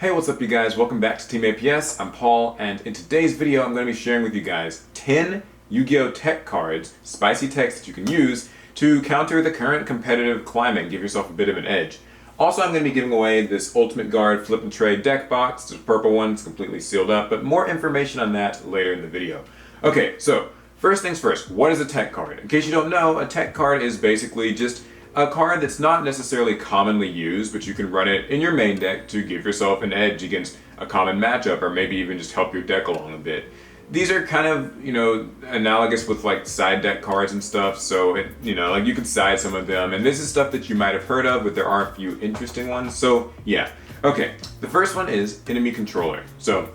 Hey, what's up you guys? Welcome back to Team APS. I'm Paul, and in today's video I'm going to be sharing with you guys 10 Yu-Gi-Oh! Tech cards, spicy techs that you can use to counter the current competitive climate and give yourself a bit of an edge. Also, I'm going to be giving away this Ultimate Guard Flip and Trade deck box. It's a purple one, it's completely sealed up, but more information on that later in the video. Okay, so first things first, what is a tech card? In case you don't know, a tech card is basically just a card that's not necessarily commonly used, but you can run it in your main deck to give yourself an edge against a common matchup, or maybe even just help your deck along a bit. These are kind of, analogous with like side deck cards and stuff, so you could side some of them, and this is stuff that you might have heard of, but there are a few interesting ones, so yeah. Okay, the first one is Enemy Controller. So,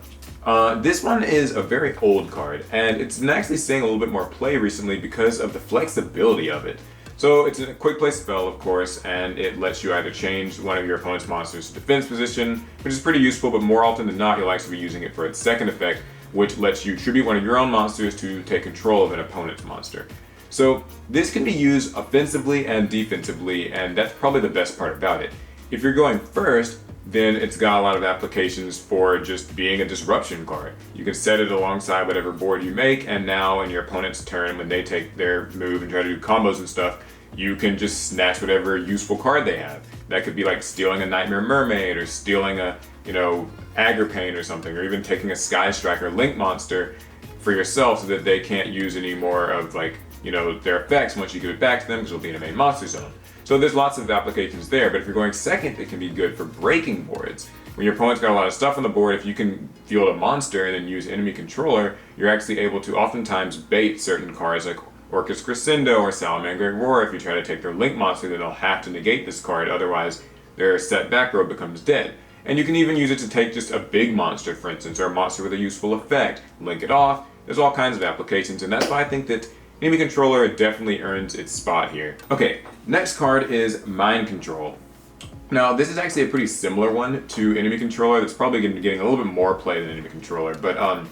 this one is a very old card, and it's been actually seeing a little bit more play recently because of the flexibility of it. So it's a quick play spell, of course, and it lets you either change one of your opponent's monsters to defense position, which is pretty useful, but more often than not you'll actually be using it for its second effect, which lets you tribute one of your own monsters to take control of an opponent's monster. So this can be used offensively and defensively, and that's probably the best part about it. If you're going first, then it's got a lot of applications for just being a disruption card. You can set it alongside whatever board you make, and now in your opponent's turn, when they take their move and try to do combos and stuff, you can just snatch whatever useful card they have. That could be like stealing a Nightmare Mermaid, or stealing a, Agripane or something, or even taking a Sky Striker Link monster for yourself so that they can't use any more of their effects once you give it back to them, because it'll be in a main monster zone. So there's lots of applications there, but if you're going second, it can be good for breaking boards. When your opponent's got a lot of stuff on the board, if you can field a monster and then use Enemy Controller, you're actually able to oftentimes bait certain cards like Orcus Crescendo or Salamangreat Roar. If you try to take their Link monster, then they'll have to negate this card, otherwise their set back row becomes dead. And you can even use it to take just a big monster, for instance, or a monster with a useful effect, link it off. There's all kinds of applications, and that's why I think that Enemy Controller definitely earns its spot here. Okay, next card is Mind Control. Now, this is actually a pretty similar one to Enemy Controller. That's probably going to be getting a little bit more play than Enemy Controller, but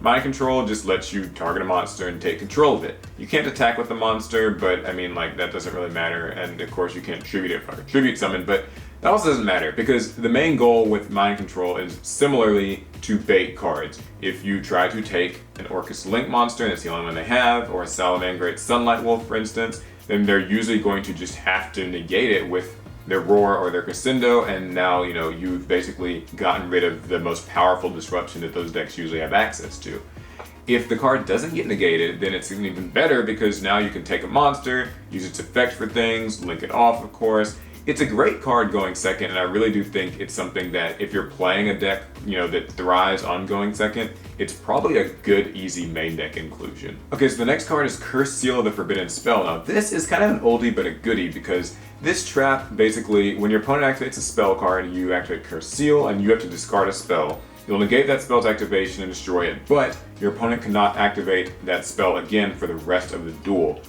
Mind Control just lets you target a monster and take control of it. You can't attack with the monster, but that doesn't really matter, and of course you can't tribute it or tribute summon, but that also doesn't matter, because the main goal with Mind Control is similarly to bait cards. If you try to take an Orcus Link monster, and it's the only one they have, or a Salamangreat Sunlight Wolf, for instance, then they're usually going to just have to negate it with their Roar or their Crescendo, and now, you've basically gotten rid of the most powerful disruption that those decks usually have access to. If the card doesn't get negated, then it's even better, because now you can take a monster, use its effect for things, link it off, of course. It's a great card going second, and I really do think it's something that if you're playing a deck, that thrives on going second, it's probably a good, easy main deck inclusion. Okay, so the next card is Curse Seal of the Forbidden Spell. Now, this is kind of an oldie but a goodie, because this trap, basically, when your opponent activates a spell card, you activate Curse Seal, and you have to discard a spell. You'll negate that spell's activation and destroy it, but your opponent cannot activate that spell again for the rest of the duel.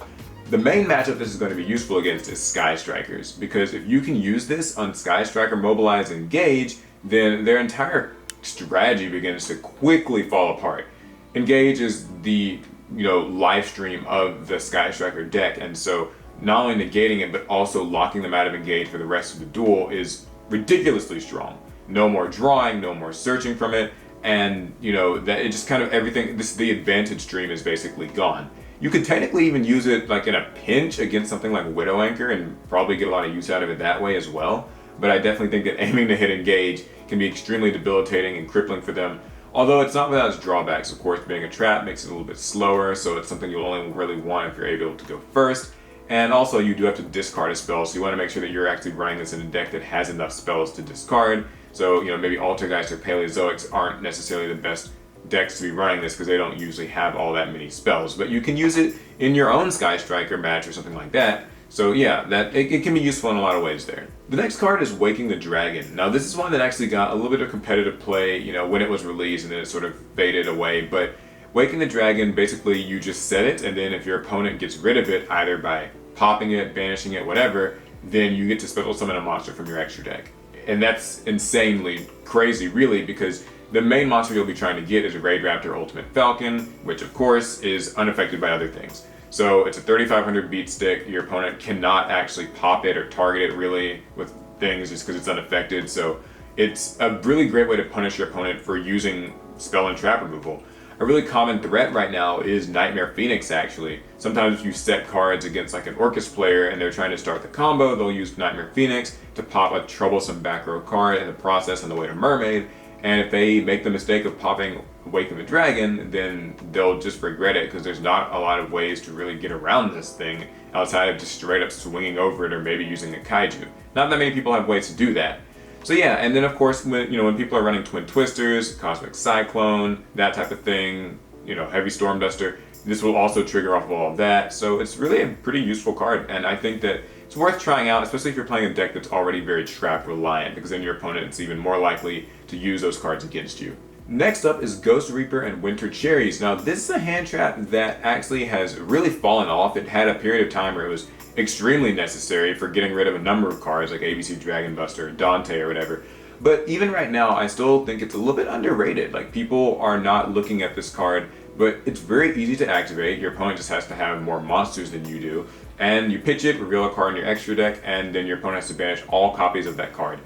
The main matchup this is going to be useful against is Sky Strikers, because if you can use this on Sky Striker, Mobilize, Engage, then their entire strategy begins to quickly fall apart. Engage is the live stream of the Sky Striker deck, and so not only negating it but also locking them out of Engage for the rest of the duel is ridiculously strong. No more drawing, no more searching from it, and that it just kind of everything. The advantage stream is basically gone. You could technically even use it like in a pinch against something like Widow Anchor and probably get a lot of use out of it that way as well. But I definitely think that aiming to hit Engage can be extremely debilitating and crippling for them. Although it's not without its drawbacks. Of course, being a trap makes it a little bit slower, so it's something you'll only really want if you're able to go first. And also you do have to discard a spell, so you want to make sure that you're actually running this in a deck that has enough spells to discard. So, maybe Altergeist or Paleozoics aren't necessarily the best decks to be running this, because they don't usually have all that many spells, but you can use it in your own Sky Striker match or something like that. So yeah, it can be useful in a lot of ways there. The next card is Waking the Dragon. Now this is one that actually got a little bit of competitive play, when it was released, and then it sort of faded away, but Waking the Dragon, basically you just set it, and then if your opponent gets rid of it, either by popping it, banishing it, whatever, then you get to special summon a monster from your extra deck. And that's insanely crazy, really, because the main monster you'll be trying to get is a Raid Raptor Ultimate Falcon, which of course is unaffected by other things. So it's a 3500 beat stick. Your opponent cannot actually pop it or target it really with things just because it's unaffected. So It's a really great way to punish your opponent for using spell and trap removal. A really common threat right now is Nightmare Phoenix, actually. Sometimes you set cards against like an Orcus player and they're trying to start the combo, they'll use Nightmare Phoenix to pop a troublesome back row card in the process on the way to Mermaid, and if they make the mistake of popping Wake of the Dragon, then they'll just regret it because there's not a lot of ways to really get around this thing outside of just straight up swinging over it or maybe using a Kaiju. Not that many people have ways to do that. So yeah, and then of course when people are running Twin Twisters, Cosmic Cyclone, that type of thing, Heavy Storm Duster, this will also trigger off of all of that. So it's really a pretty useful card, and I think that it's worth trying out, especially if you're playing a deck that's already very trap reliant, because then your opponent is even more likely to use those cards against you. Next up is Ghost Reaper and Winter Cherries. Now this is a hand trap that actually has really fallen off. It had a period of time where it was extremely necessary for getting rid of a number of cards like ABC Dragon Buster, Dante, or whatever. But even right now, I still think it's a little bit underrated. Like, people are not looking at this card, but it's very easy to activate. Your opponent just has to have more monsters than you do. And you pitch it, reveal a card in your extra deck, and then your opponent has to banish all copies of that card.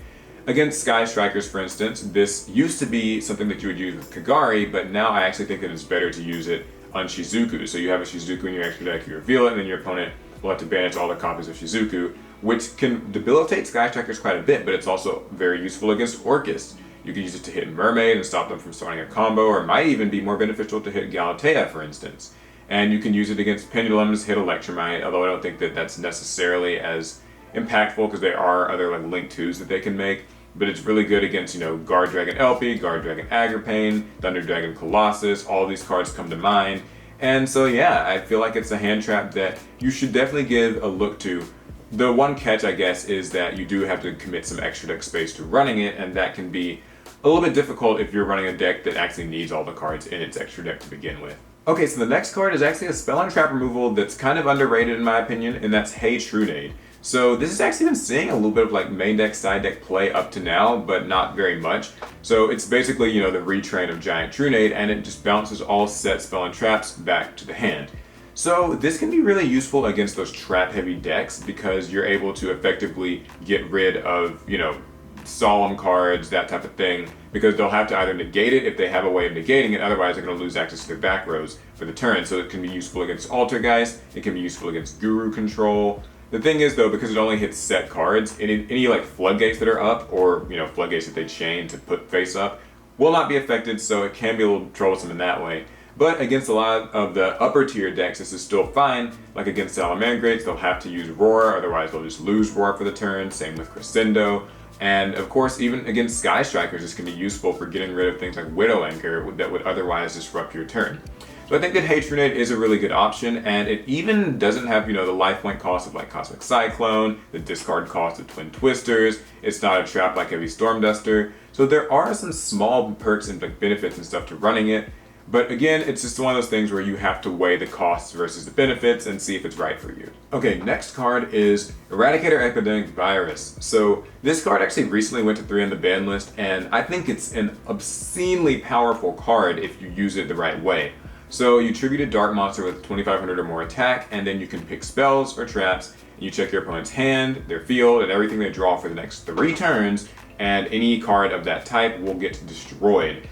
Against Sky Strikers, for instance, this used to be something that you would use with Kagari, but now I actually think that it's better to use it on Shizuku. So you have a Shizuku in your extra deck, you reveal it, and then your opponent will have to banish all the copies of Shizuku, which can debilitate Sky Strikers quite a bit, but it's also very useful against Orcus. You can use it to hit Mermaid and stop them from starting a combo, or it might even be more beneficial to hit Galatea, for instance. And you can use it against Pendulums, hit Electromite, although I don't think that that's necessarily as impactful because there are other like Link 2s that they can make. But it's really good against, Guard Dragon LP, Guard Dragon Agripane, Thunder Dragon Colossus, all these cards come to mind. And so yeah, I feel like it's a hand trap that you should definitely give a look to. The one catch, I guess, is that you do have to commit some extra deck space to running it, and that can be a little bit difficult if you're running a deck that actually needs all the cards in its extra deck to begin with. Okay, so the next card is actually a spell and trap removal that's kind of underrated in my opinion, and that's Hey Trunade. So this has actually been seeing a little bit of like main deck, side deck play up to now, but not very much. So it's basically, the retrain of Giant Trunade, and it just bounces all set spell and traps back to the hand. So this can be really useful against those trap heavy decks because you're able to effectively get rid of, solemn cards, that type of thing, because they'll have to either negate it if they have a way of negating it, otherwise they're going to lose access to their back rows for the turn. So it can be useful against Altergeist, it can be useful against Guru Control. The thing is though, because it only hits set cards, any like floodgates that are up, or floodgates that they chain to put face up, will not be affected, so it can be a little troublesome in that way. But against a lot of the upper tier decks, this is still fine. Like against Salamangreats, they'll have to use Roar, otherwise they'll just lose Roar for the turn, same with Crescendo. And of course, even against Sky Strikers, this can be useful for getting rid of things like Widow Anchor that would otherwise disrupt your turn. So I think that Hey Trunade is a really good option, and it even doesn't have, the lifelink cost of like Cosmic Cyclone, the discard cost of Twin Twisters, it's not a trap like Heavy Storm Duster. So there are some small perks and like benefits and stuff to running it, but again, it's just one of those things where you have to weigh the costs versus the benefits and see if it's right for you. Okay, next card is Eradicator Epidemic Virus. So this card actually recently went to 3 on the ban list, and I think it's an obscenely powerful card if you use it the right way. So you tribute a dark monster with 2500 or more attack, and then you can pick spells or traps, and you check your opponent's hand, their field, and everything they draw for the next 3 turns, and any card of that type will get destroyed.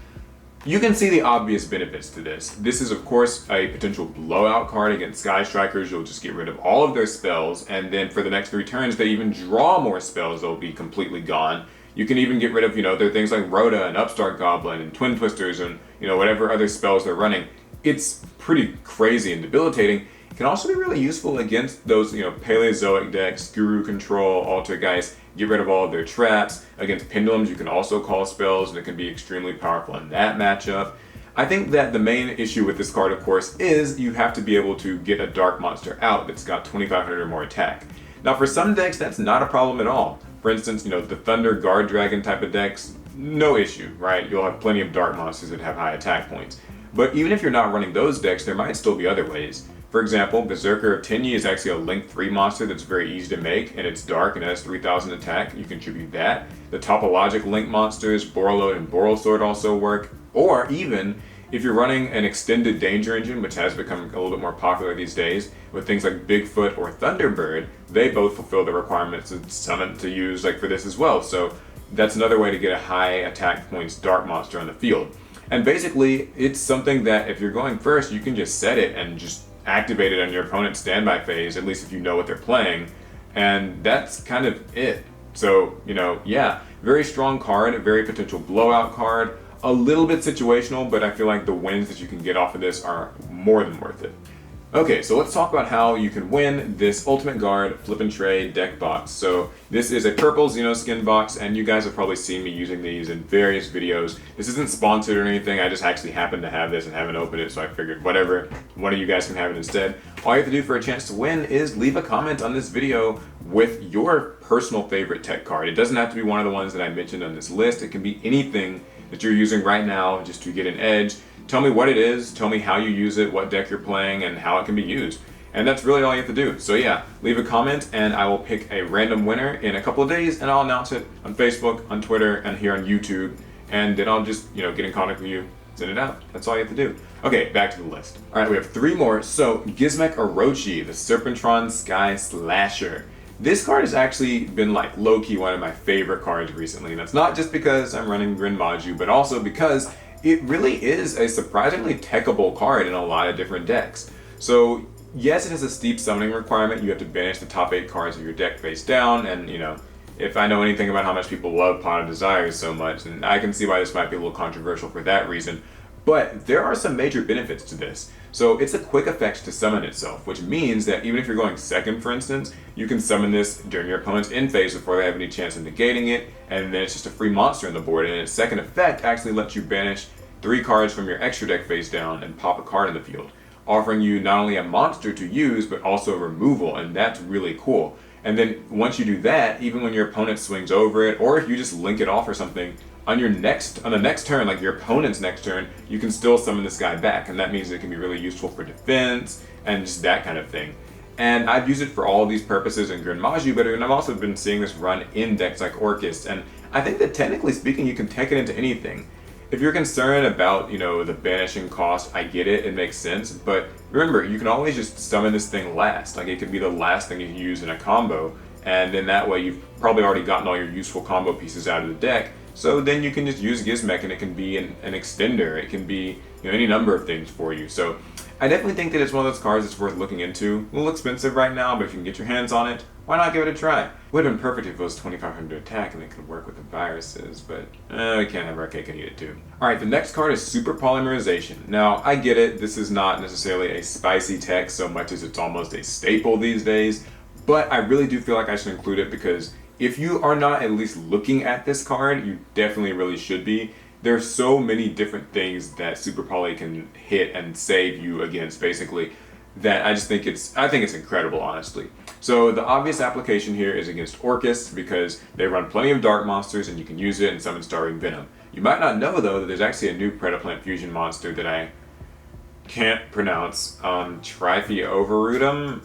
You can see the obvious benefits to this. This is of course a potential blowout card against Sky Strikers. You'll just get rid of all of their spells, and then for the next 3 turns they even draw more spells, they'll be completely gone. You can even get rid of, there are things like Rhoda and Upstart Goblin and Twin Twisters and, whatever other spells they're running. It's pretty crazy and debilitating. It can also be really useful against those, Paleozoic decks, Guru Control, Altergeist. Get rid of all of their traps. Against Pendulums, you can also call spells, and it can be extremely powerful in that matchup. I think that the main issue with this card, of course, is you have to be able to get a dark monster out that's got 2500 or more attack. Now, for some decks, that's not a problem at all. For instance, the Thunder Guard Dragon type of decks, no issue, right? You'll have plenty of dark monsters that have high attack points. But even if you're not running those decks, there might still be other ways. For example, Berserker of Tenyi is actually a Link 3 monster that's very easy to make, and it's dark and has 3000 attack. You can tribute that. The Topologic Link monsters, Borreload and Borrelsword also work. Or even, if you're running an extended Danger Engine, which has become a little bit more popular these days, with things like Bigfoot or Thunderbird, they both fulfill the requirements of summon to use like for this as well. So that's another way to get a high attack points dark monster on the field. And basically, it's something that if you're going first, you can just set it and just activate it on your opponent's standby phase, at least if you know what they're playing. And that's kind of it. So, yeah, very strong card, a very potential blowout card, a little bit situational, but I feel like the wins that you can get off of this are more than worth it. Okay, so let's talk about how you can win this Ultimate Guard Flip and Trade deck box. So this is a purple Xenoskin box, and you guys have probably seen me using these in various videos. This isn't sponsored or anything, I just actually happen to have this and haven't opened it, so I figured whatever, one of you guys can have it instead. All you have to do for a chance to win is leave a comment on this video with your personal favorite tech card. It doesn't have to be one of the ones that I mentioned on this list. It can be anything that you're using right now just to get an edge. Tell me what it is, tell me how you use it, what deck you're playing, and how it can be used. And that's really all you have to do. So yeah, leave a comment and I will pick a random winner in a couple of days and I'll announce it on Facebook, on Twitter, and here on YouTube. And then I'll just, get in contact with you, send it out. That's all you have to do. Okay, back to the list. All right, we have 3 more. So Gizmo Orochi, the Serpentron Sky Slasher. This card has actually been like low-key one of my favorite cards recently. And that's not just because I'm running Grin Maju, but also because it really is a surprisingly techable card in a lot of different decks. So yes, it has a steep summoning requirement. You have to banish the top 8 cards of your deck face down, and if I know anything about how much people love Pot of Desires so much, then I can see why this might be a little controversial for that reason. But there are some major benefits to this. So it's a quick effect to summon itself, which means that even if you're going second, for instance, you can summon this during your opponent's end phase before they have any chance of negating it, and then it's just a free monster on the board, and its second effect actually lets you banish 3 cards from your extra deck face down and pop a card in the field, offering you not only a monster to use, but also a removal, and that's really cool. And then once you do that, even when your opponent swings over it, or if you just link it off or something, on the next turn, like your opponent's next turn, you can still summon this guy back, and that means it can be really useful for defense and just that kind of thing. And I've used it for all of these purposes in Grin Maju, but I've also been seeing this run in decks like Orcust, and I think that technically speaking, you can tech it into anything. If you're concerned about, the banishing cost, I get it, it makes sense, but remember, you can always just summon this thing last. Like, it could be the last thing you use in a combo, and then that way you've probably already gotten all your useful combo pieces out of the deck, so then you can just use Gizmo, and it can be an extender, it can be, any number of things for you. So I definitely think that it's one of those cards that's worth looking into. A little expensive right now, but if you can get your hands on it, why not give it a try? It would have been perfect if it was 2500 attack and it could work with the viruses, but we can't have our cake and eat it too. Alright, the next card is Super Polymerization. Now, I get it, this is not necessarily a spicy tech so much as it's almost a staple these days, but I really do feel like I should include it because if you are not at least looking at this card, you definitely really should be. There's so many different things that Super Poly can hit and save you against, basically, that I think it's incredible, honestly. So the obvious application here is against Orcust because they run plenty of dark monsters and you can use it and summon Starving Venom. You might not know though that there's actually a new Predaplant fusion monster that I can't pronounce, Trifeoverutum.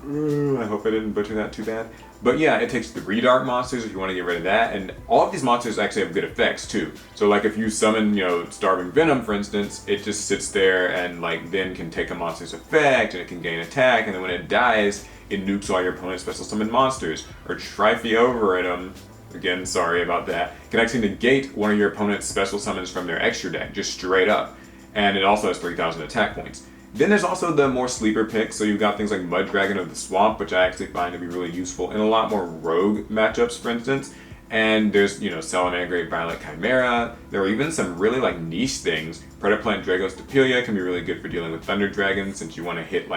I hope I didn't butcher that too bad. But yeah, it takes 3 dark monsters if you want to get rid of that, and all of these monsters actually have good effects too. So like if you summon, Starving Venom, for instance, it just sits there and then can take a monster's effect, and it can gain attack, and then when it dies, it nukes all your opponent's special summon monsters. Or Trifeoverutum, again, sorry about that, can actually negate one of your opponent's special summons from their extra deck, just straight up. And it also has 3000 attack points. Then there's also the more sleeper picks, so you've got things like Mud Dragon of the Swamp, which I actually find to be really useful in a lot more rogue matchups, for instance. And there's, Salamangreat Violet Chimera. There are even some really niche things. Predaplant Dragostapelia can be really good for dealing with Thunder Dragons, since you want to hit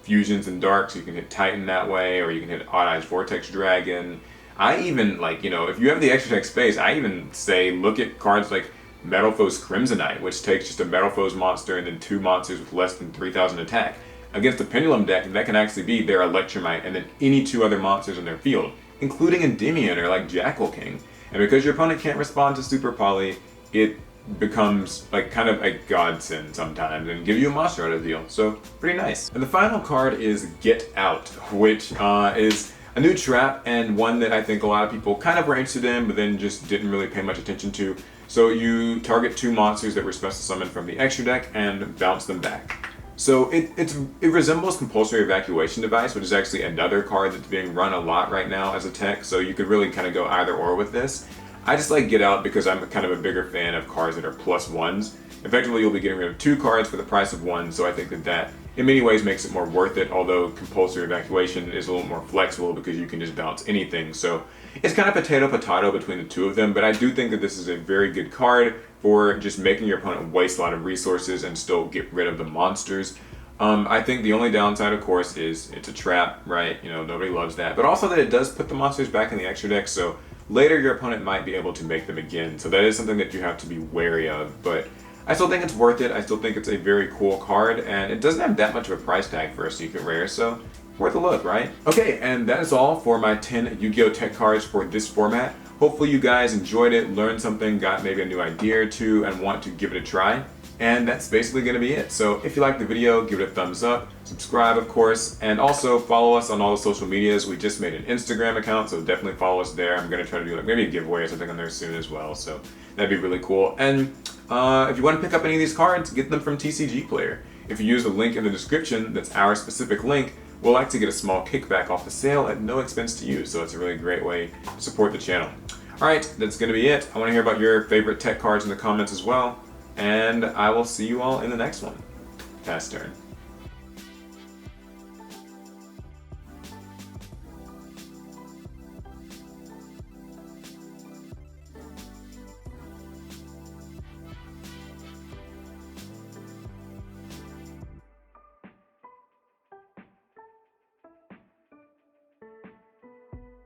fusions and darks, so you can hit Titan that way, or you can hit Odd Eyes Vortex Dragon. I even, if you have the extra tech space, I even say look at cards like Metalfoes Crimsonite, which takes just a Metalfoes monster and then 2 monsters with less than 3000 attack. Against a Pendulum deck, that can actually be their Electromite and then any 2 other monsters in their field, including Endymion or Jackal King. And because your opponent can't respond to Super Poly, it becomes kind of a godsend sometimes and give you a monster out of the deal. So pretty nice. And the final card is Get Out, which is a new trap and one that I think a lot of people kind of were interested in but then just didn't really pay much attention to. So you target 2 monsters that were special summoned from the extra deck and bounce them back. So it resembles Compulsory Evacuation Device, which is actually another card that's being run a lot right now as a tech, so you could really kind of go either or with this. I just like Get Out because I'm kind of a bigger fan of cards that are +1s. Effectively, you'll be getting rid of 2 cards for the price of 1, so I think that in many ways makes it more worth it, although Compulsory Evacuation is a little more flexible because you can just bounce anything. So it's kind of potato between the two of them, but I do think that this is a very good card for just making your opponent waste a lot of resources and still get rid of the monsters. I think the only downside, of course, is it's a trap, right? You know, nobody loves that. But also that it does put the monsters back in the extra deck, so later your opponent might be able to make them again. So that is something that you have to be wary of. But I still think it's worth it. I still think it's a very cool card, and it doesn't have that much of a price tag for a secret rare, so worth a look, right? Okay, and that is all for my 10 Yu-Gi-Oh! Tech cards for this format. Hopefully you guys enjoyed it, learned something, got maybe a new idea or two, and want to give it a try. And that's basically going to be it. So if you liked the video, give it a thumbs up, subscribe of course, and also follow us on all the social medias. We just made an Instagram account, so definitely follow us there. I'm going to try to do like maybe a giveaway or something on there soon as well, so that'd be really cool. And if you want to pick up any of these cards, get them from TCG Player. If you use the link in the description, that's our specific link, we'll like to get a small kickback off the sale at no expense to you, so it's a really great way to support the channel. Alright, that's going to be it. I want to hear about your favorite tech cards in the comments as well. And I will see you all in the next one. Pass turn.